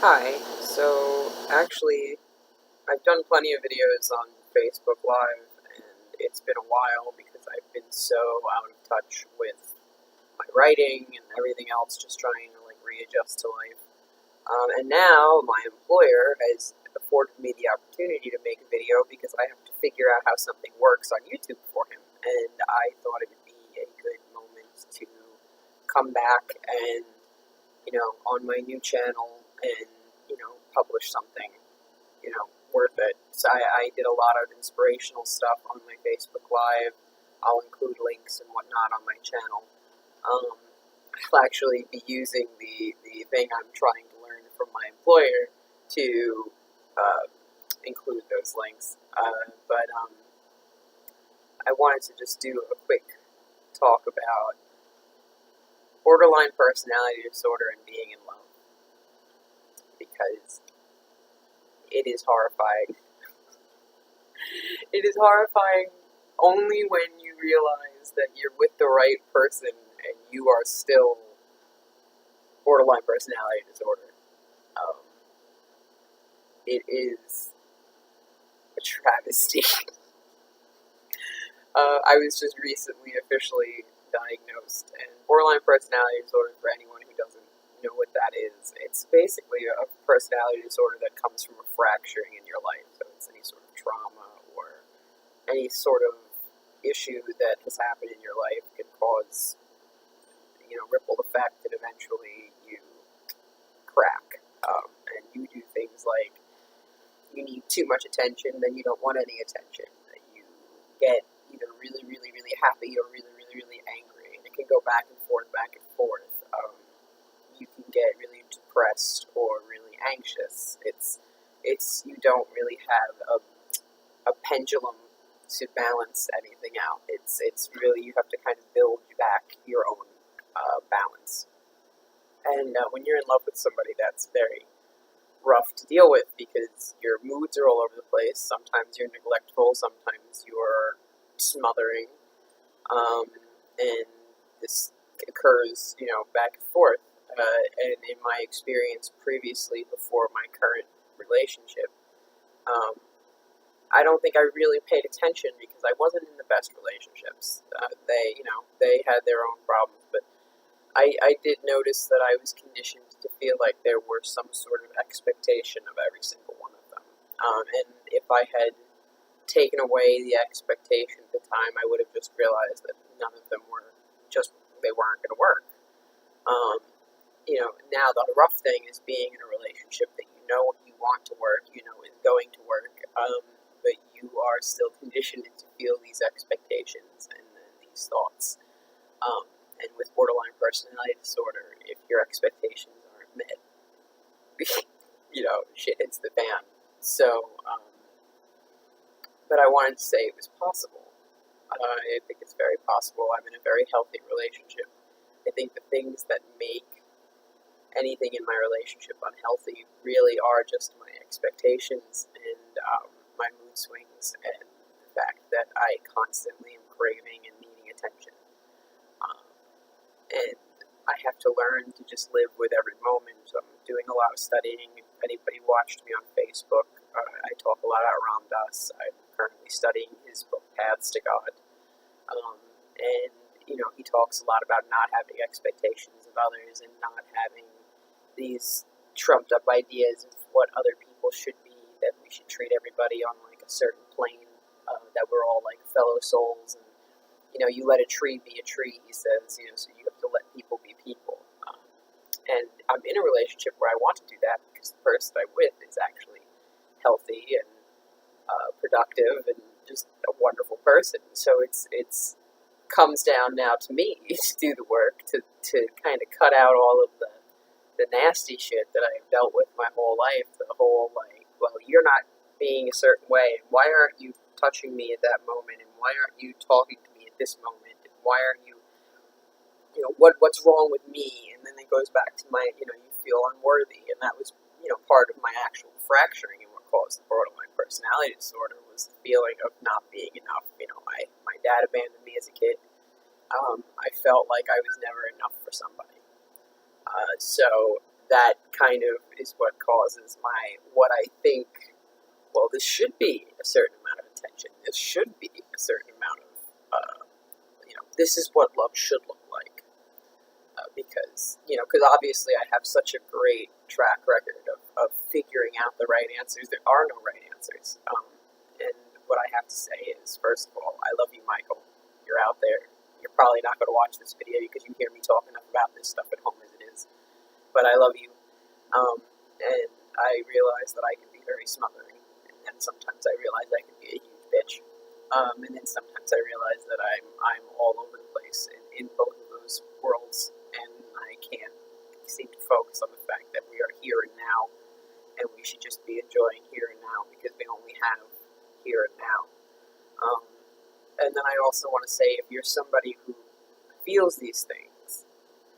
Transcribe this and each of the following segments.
Hi, so actually, I've done plenty of videos on Facebook Live, and it's been a while because I've been so out of touch with my writing and everything else, just trying to readjust to life. And now my employer has afforded me the opportunity to make a video because I have to figure out how something works on YouTube for him, and I thought it would be a good moment to come back and on my new channel and, publish something, worth it. So I did a lot of inspirational stuff on my Facebook Live. I'll include links and whatnot on my channel. I'll actually be using the thing I'm trying to learn from my employer to include those links. But I wanted to just do a quick talk about borderline personality disorder and being in love, because it is horrifying. It is horrifying only when you realize that you're with the right person and you are still borderline personality disorder. It is a travesty. I was just recently officially diagnosed, and borderline personality disorder, for anyone who doesn't know what that is, it's basically a personality disorder that comes from a fracturing in your life. So it's any sort of trauma or any sort of issue that has happened in your life can cause, ripple effect, and eventually you crack. And you do things like you need too much attention, then you don't want any attention. You get either really, really, really happy or really, really, really angry, and it can go back and forth, back and forth. You can get really depressed or really anxious. It's you don't really have a pendulum to balance anything out. It's really, you have to kind of build back your own balance. And when you're in love with somebody, that's very rough to deal with because your moods are all over the place. Sometimes you're neglectful, sometimes you're smothering, and this occurs, back and forth. And in my experience previously, before my current relationship, I don't think I really paid attention because I wasn't in the best relationships. They had their own problems, but I did notice that I was conditioned to feel like there were some sort of expectation of every single one of them. And if I had taken away the expectation at the time, I would have just realized that none of them they weren't going to work. Now the rough thing is being in a relationship that you want to work, is going to work, but you are still conditioned to feel these expectations and these thoughts. And with borderline personality disorder, if your expectations aren't met, shit hits the fan. So, but I wanted to say it was possible. I think it's very possible. I'm in a very healthy relationship. I think the things that make anything in my relationship unhealthy really are just my expectations and my mood swings and the fact that I constantly am craving and needing attention. And I have to learn to just live with every moment. I'm doing a lot of studying. If anybody watched me on Facebook, I talk a lot about Ram Dass. I'm currently studying his book, Paths to God. And, he talks a lot about not having expectations of others and not having these trumped up ideas of what other people should be, that we should treat everybody on a certain plane, that we're all fellow souls, and you let a tree be a tree, he says, so you have to let people be people. And I'm in a relationship where I want to do that because the person I'm with is actually healthy and productive and just a wonderful person. So it's comes down now to me to do the work, to kind of cut out all of the nasty shit that I've dealt with my whole life, the whole, well, you're not being a certain way, and why aren't you touching me at that moment, and why aren't you talking to me at this moment, and why aren't you, what's wrong with me? And then it goes back to my, you feel unworthy, and that was, part of my actual fracturing, and what caused the borderline personality disorder was the feeling of not being enough. My dad abandoned me as a kid. I felt like I was never enough for somebody. So that kind of is what causes what I think, well, this should be a certain amount of attention. This should be a certain amount of, this is what love should look like. Because obviously I have such a great track record of figuring out the right answers. There are no right answers. And what I have to say is, first of all, I love you, Michael. You're out there. You're probably not going to watch this video because you hear me talk enough about this stuff at home as it is. But I love you. And I realize that I can be very smothering. And then sometimes I realize I can be a huge bitch. And then sometimes I realize that I'm all over the place in both of those worlds, and I can't seem to focus on the fact that we are here and now, and we should just be enjoying here and now because we only have here and now. And then I also want to say, if you're somebody who feels these things,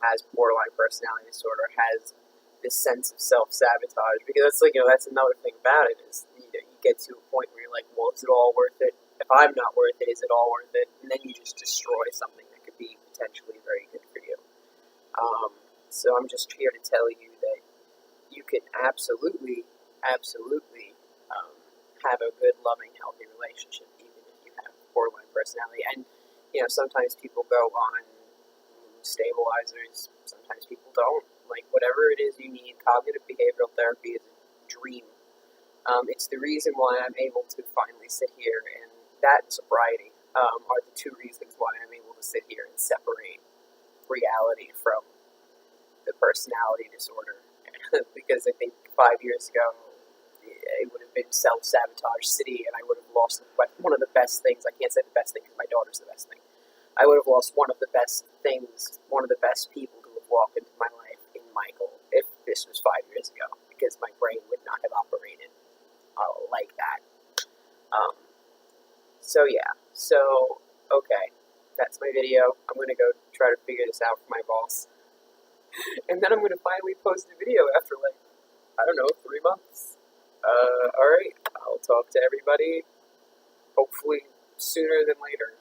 has borderline personality disorder, has this sense of self-sabotage, because that's another thing about it is you get to a point where you're like, well, is it all worth it? If I'm not worth it, is it all worth it? And then you just destroy something that could be potentially very good for you. So I'm just here to tell you that you can absolutely have a good, loving, healthy relationship, even if you have borderline personality. And sometimes people go on stabilizers, sometimes people don't. Like, whatever it is you need, cognitive behavioral therapy is a dream. It's the reason why I'm able to finally sit here, and that and sobriety are the two reasons why I'm able to sit here and separate reality from the personality disorder. Because I think 5 years ago, it would have been self-sabotage city, and I would have lost one of the best things. I can't say the best thing because my daughter's the best thing. I would have lost one of the best things, one of the best people to have walked into my life in Michael if this was 5 years ago, because my brain would not have operated like that. Okay, that's my video. I'm going to go try to figure this out for my boss. And then I'm going to finally post a video after, 3 months. Alright, I'll talk to everybody, hopefully sooner than later.